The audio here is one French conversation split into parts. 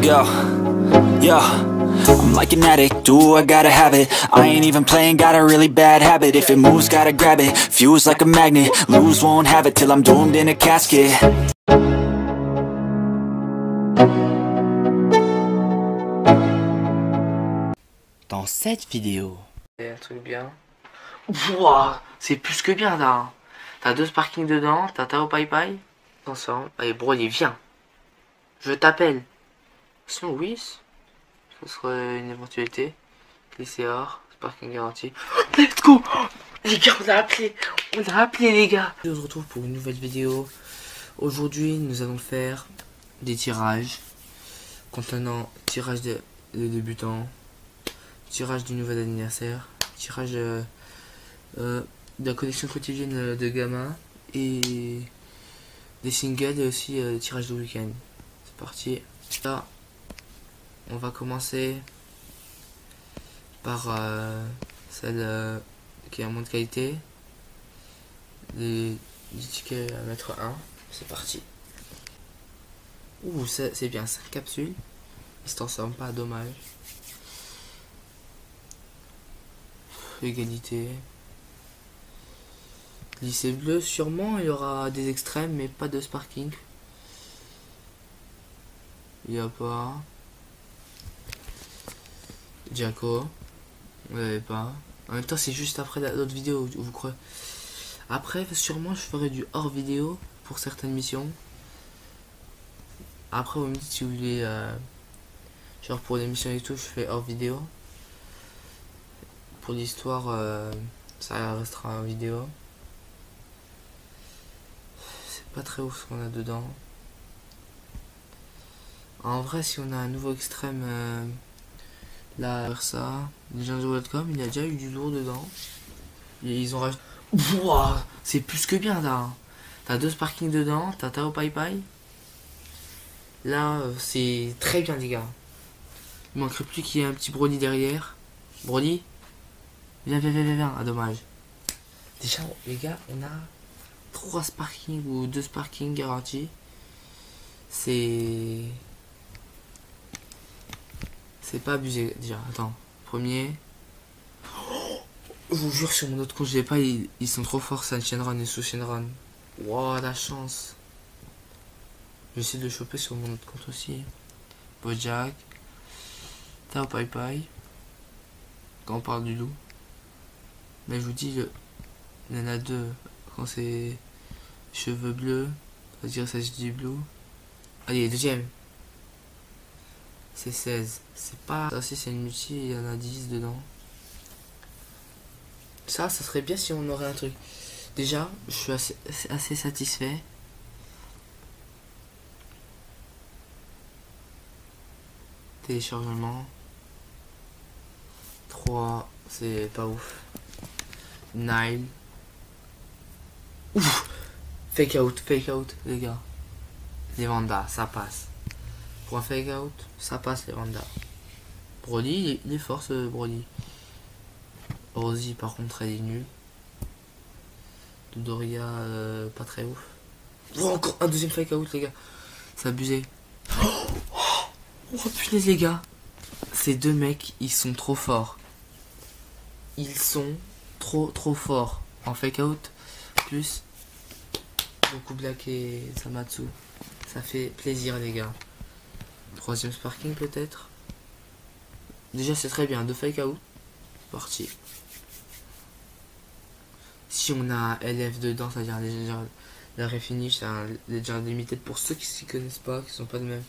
go. Yo, I'm like an addict, do I gotta have it. I ain't even playing, got a really bad habit. If it moves, gotta grab it, fuse like a magnet. Lose, won't have it till I'm doomed in a casket. Dans cette vidéo, c'est un truc bien. Wouah, c'est plus que bien là. T'as 2 sparking dedans, t'as Tao Pai Pai ensemble. Allez Broly, viens. Je t'appelle. Sinon oui, ce serait une éventualité. Glisser hors, sparking garanti. Let's go. Les gars, on a appelé les gars. On se retrouve pour une nouvelle vidéo. Aujourd'hui, nous allons faire des tirages contenant tirage de débutants, tirage du nouvel anniversaire, tirage de la collection quotidienne de Gamma et des singles et aussi tirage de week-end. C'est parti. Là, on va commencer par celle qui a moins de qualité. Des tickets à mettre 1. C'est parti. Ouh, c'est bien, 5 capsules. Ils se transforment pas, dommage. Égalité. Lycée bleu, sûrement il y aura des extrêmes, mais pas de sparking. Il n'y a pas. Jaco. Vous n'avez pas. En même temps, c'est juste après l'autre vidéo, vous croyez. Après, sûrement, je ferai du hors vidéo pour certaines missions. Après, vous me dites si vous voulez. Genre pour les missions et tout, je fais hors vidéo. Pour l'histoire, ça restera en vidéo. C'est pas très ouf ce qu'on a dedans. En vrai, si on a un nouveau extrême, là, vers ça, legendary.com, il y a déjà eu du lourd dedans. Et ils ont rajouté. Wouah, c'est plus que bien là. T'as 2 sparking dedans, t'as Tao Pai Pai. Là, c'est très bien les gars. Il manquerait plus qu'il y ait un petit Broly derrière. Broly, viens. Ah, dommage. Déjà, les gars, on a 3 sparking ou 2 sparking garantis. C'est pas abusé déjà. Attends, premier. Je vous jure, sur mon autre compte, je l'ai pas. Ils sont trop forts, c'est un Shenron et sous Shenron. Wow, la chance. J'essaie de le choper sur mon autre compte aussi. Bojack. Tao Pai Pai. Quand on parle du loup. Mais je vous dis, il y en a 2. Quand c'est cheveux bleus, ça veut dire ça c'est du blue. Allez, deuxième. C'est 16. C'est pas. Ça aussi, c'est une multi, il y en a 10 dedans. Ça serait bien si on aurait un truc. Déjà, je suis assez satisfait. Téléchargement. 3, c'est pas ouf. Nile. Ouf. Fake out, les gars. Les Vanda, ça passe. Pour un fake out, ça passe les Vanda. Broly, il est fort ce Broly. Rosie, par contre, elle est nulle. Dodoria, pas très ouf. Oh, encore un deuxième fake out, les gars. C'est abusé. Oh punaise, les gars. Ces 2 mecs, ils sont trop forts. Ils sont trop forts. En fake out, plus beaucoup Black et Samatsu. Ça fait plaisir, les gars. 3e sparking, peut-être. Déjà, c'est très bien. 2 fake out. Parti. Si on a LF dedans, c'est-à-dire la refinish, c'est un Legend Limited pour ceux qui s'y connaissent pas, qui sont pas de même.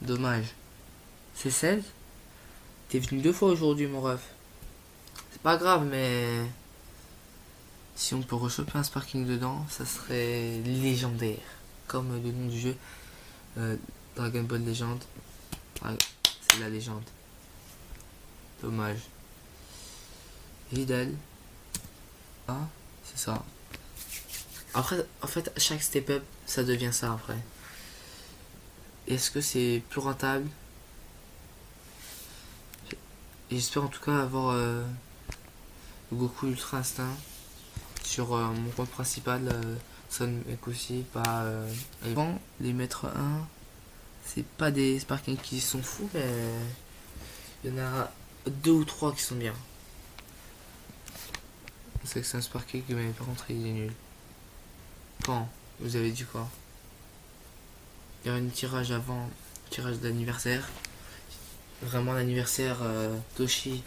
Dommage. C'est 16. T'es venu 2 fois aujourd'hui, mon ref. C'est pas grave, mais si on peut rechoper un sparking dedans, ça serait légendaire. Comme le nom du jeu, Dragon Ball Legend. C'est la légende. Dommage. Vidal. Ah, c'est ça. Après, en fait, chaque step up, ça devient ça après. Est-ce que c'est plus rentable? J'espère en tout cas avoir Goku Ultra Instinct sur mon compte principal. Son mec aussi, pas. Ils vont les mettre 1. C'est pas des parkings qui sont fous, mais il y en a 2 ou 3 qui sont bien. C'est que c'est un parking, mais par contre il est nul. Quand vous avez dit quoi? Il y a un tirage avant, tirage d'anniversaire. Vraiment l'anniversaire, Toshi,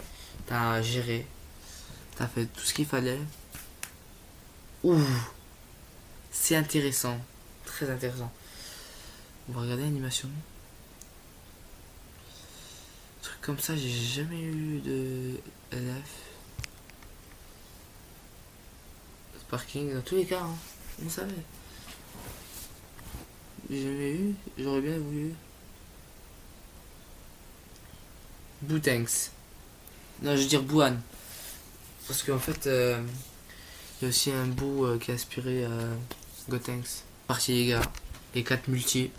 t'as géré. T'as fait tout ce qu'il fallait. Ouh, c'est intéressant, très intéressant. On va regarder l'animation. Truc comme ça, j'ai jamais eu de LF. Sparking, dans tous les cas, hein, on savait. J'ai jamais eu, j'aurais bien voulu. Bootanks. Non, je veux dire Bouan. Parce qu'en fait, il y a aussi un bout qui a aspiré Gotenks. Parti les gars. Les 4 multi.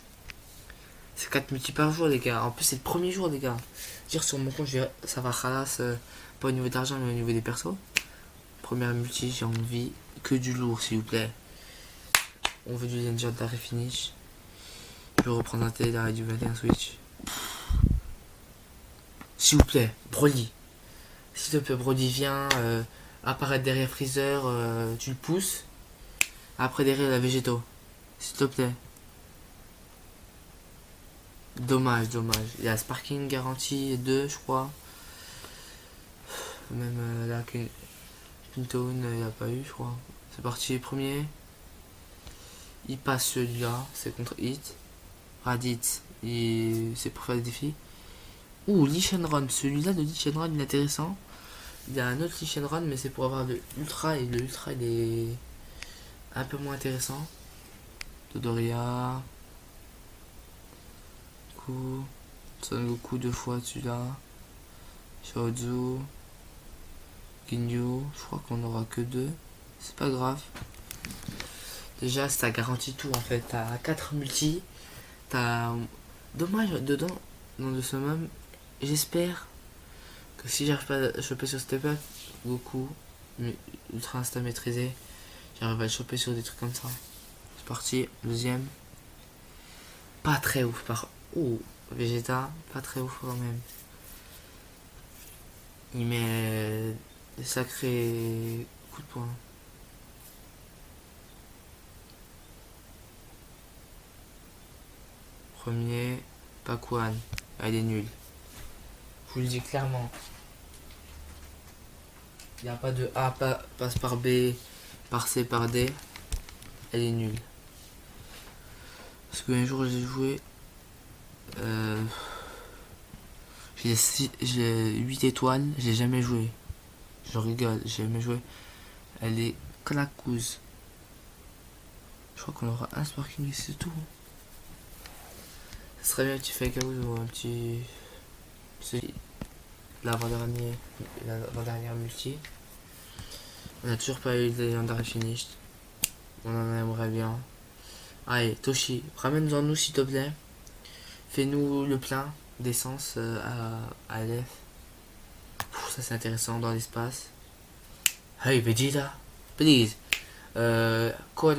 C'est 4 multi par jour les gars. En plus c'est le premier jour les gars. Dire sur mon compte ça va khalas, pas au niveau d'argent mais au niveau des persos. Première multi, j'ai envie que du lourd s'il vous plaît. On veut du Legend d'arrêt finish. Je vais reprendre un télé d'arrêt du 21 Switch. S'il vous plaît, Broly. S'il te plaît Broly viens apparaître derrière Freezer, tu le pousses. Après derrière la Végéto. S'il te plaît. Dommage, dommage. Il y a Sparking garantie 2 je crois. Même là Quintone il n'y a pas eu je crois. C'est parti premier. Il passe celui-là, c'est contre Hit. Raditz, c'est pour faire des défis. Ouh, Lee Shenron, celui-là de Lee Shenron il est intéressant. Il y a un autre Lee Shenron mais c'est pour avoir de l'ultra et le ultra il est un peu moins intéressant. Dodoria. Son Goku 2 fois celui-là. Xiaozu. Ginyu. Je crois qu'on aura que 2. C'est pas grave. Déjà ça garantit tout en fait. T'as 4 multi. T'as. Dommage dedans. Dans le summum. J'espère que si j'arrive pas à choper sur Step Up Goku ultra insta maîtrisé, j'arrive à le choper sur des trucs comme ça. C'est parti, deuxième. Pas très ouf par. Ouh, Vegeta, pas très ouf quand même. Il met des sacrés coups de poing. Premier, Pakwan. Elle est nulle. Je vous le dis clairement. Il n'y a pas de A, passe par B, par C, par D. Elle est nulle. Parce qu'un jour j'ai joué. J'ai 8 étoiles, j'ai jamais joué. Je rigole, j'ai jamais joué. Elle est claquouse. Je crois qu'on aura un Sparking et c'est tout. Ce serait bien un petit fake out ou un petit. L'avant-dernière multi. On a toujours pas eu de légendaire finish. On en aimerait bien. Allez, Toshi, ramène-en nous s'il te plaît. Fais-nous le plein d'essence à LF. Ça c'est intéressant dans l'espace. Hey Vegeta, please. Call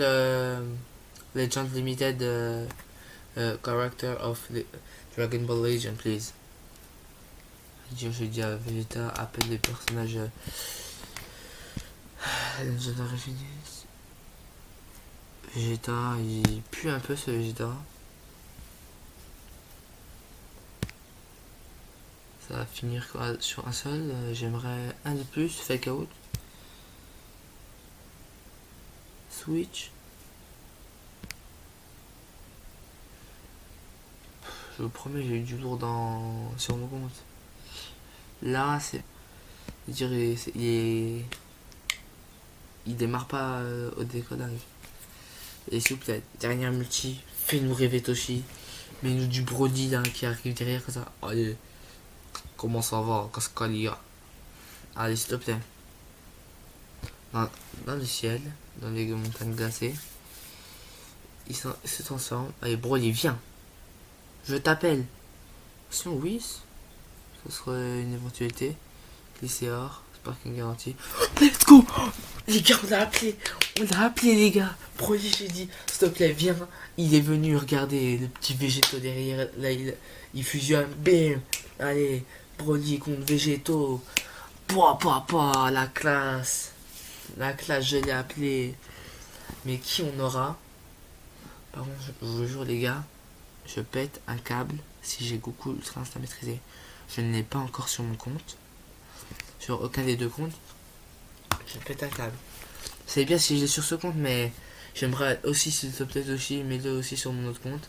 Legend Limited character of the Dragon Ball Legend, please. Je dis à Vegeta, appelle les personnages Legendary Finish. Vegeta, il pue un peu ce Vegeta. Ça va finir sur un seul. J'aimerais un de plus, fake out. Switch. Je vous promets, j'ai eu du lourd sur mon compte. Là, c'est. Je dirais, il démarre pas au décodage. Et s'il vous plaît, dernière multi, fais-nous rêver Toshi. Mets-nous du Brody là qui arrive derrière comme ça. Allez, comment ça va, qu'est-ce qu'il y a? Allez, s'il te plaît. Dans le ciel, dans les montagnes glacées, il se transforme. Allez, Brody, viens. Je t'appelle. Sinon, oui, ce serait une éventualité. Glisséor, Sparking garantie. Let's go! Les gars, on l'a appelé les gars. Broly, j'ai dit, s'il te plaît, viens. Il est venu regarder le petit végétaux derrière. Là, il fusionne. Bim. Allez, Broly contre végétaux. Pouah, la classe. La classe, je l'ai appelé. Mais qui on aura? Par contre, je vous jure, les gars, je pète un câble si j'ai Goku Ultra Instinct maîtrisé. Je ne l'ai pas encore sur mon compte. Sur aucun des deux comptes. Je pète un câble. C'est bien si je l'ai sur ce compte, mais j'aimerais aussi, s'il te plaît, aussi, mets-le aussi sur mon autre compte.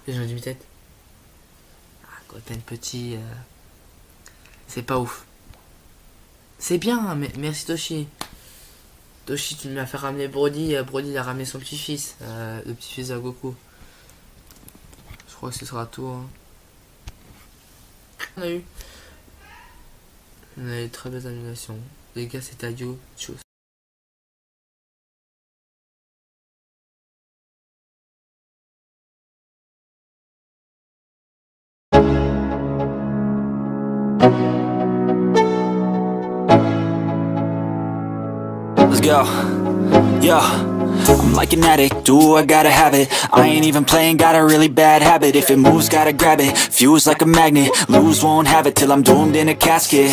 J'ai une demi-tête. Ah, Goten petit. C'est pas ouf. C'est bien, mais merci Toshi. Toshi, tu m'as fait ramener Broly. Broly, il a ramené son petit-fils. Le petit-fils de Goku. Je crois que ce sera tout. Hein. On a eu très belles animations. Les gars, c'est Tadio. Tchuss. Let's go. Yo, I'm like an addict, do I gotta have it. I ain't even playing, got a really bad habit. If it moves, gotta grab it, fuse like a magnet. Lose, won't have it till I'm doomed in a casket.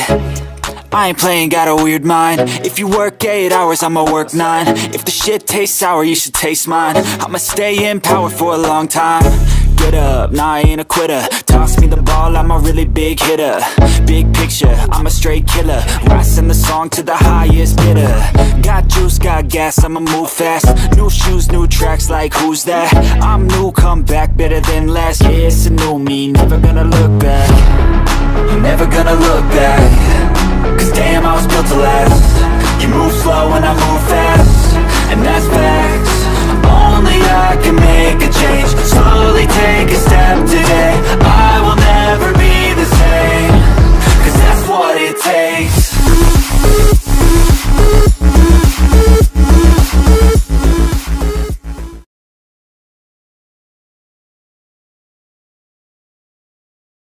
I ain't playing, got a weird mind. If you work 8 hours, I'ma work 9. If the shit tastes sour, you should taste mine. I'ma stay in power for a long time. Get up, nah, I ain't a quitter. Toss me the ball, I'm a really big hitter. Big picture, I'm a straight killer. Rising the song to the highest bidder. Got juice, got gas, I'ma move fast. New shoes, new tracks, like who's that? I'm new, come back, better than last. Yeah, it's a new me, never gonna look back. Never gonna look back. Cause damn, I was built to last. You move slow and I move fast, and that's